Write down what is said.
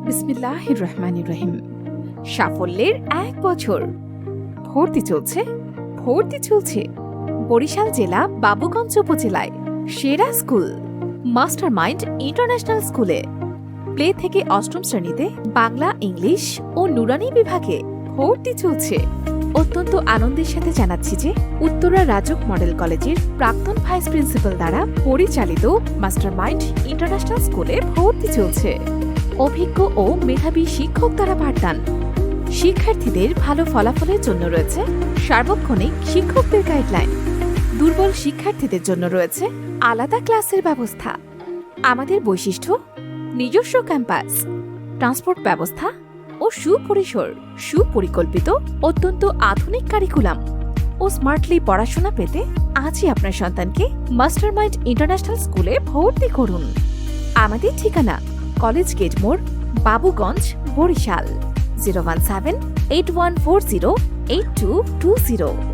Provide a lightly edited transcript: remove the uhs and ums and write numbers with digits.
বিসমিল্লাহির রহমানির রহিম। সাফল্যের ১ বছর। ভর্তি চলছে বরিশাল জেলা বাবুগঞ্জ উপজেলায় সেরা স্কুল মাস্টার মাইন্ড ইন্টারন্যাশনাল স্কুলে। প্লে থেকে ৮ম শ্রেণীতে বাংলা, ইংলিশ ও নুরানি বিভাগে ভর্তি চলছে। অত্যন্ত আনন্দের সাথে জানাচ্ছি যে উত্তরা রাজক মডেল কলেজের প্রাক্তন ভাইস প্রিন্সিপাল দ্বারা পরিচালিত মাস্টার মাইন্ড ইন্টারন্যাশনাল স্কুলে ভর্তি চলছে। অভিজ্ঞ ও মেধাবী শিক্ষক দ্বারা পাঠদান। শিক্ষার্থীদের ভালো ফলাফলের জন্য রয়েছে সার্বক্ষণিক শিক্ষকদের গাইডলাইন। দুর্বল শিক্ষার্থীদের জন্য রয়েছে আলাদা ক্লাসের ব্যবস্থা। আমাদের বৈশিষ্ট্য: নিজস্ব ক্যাম্পাস, ট্রান্সপোর্ট ব্যবস্থা ও সুপরিকল্পিত অত্যন্ত আধুনিক কারিকুলাম ও স্মার্টলি পড়াশোনা পেতে আজই আপনার সন্তানকে মাস্টার মাইন্ড ইন্টারন্যাশনাল স্কুলে ভর্তি করুন। আমাদের ঠিকানা: কলেজ গেট মোড়, বাবুগঞ্জ, বরিশাল। 01781408220।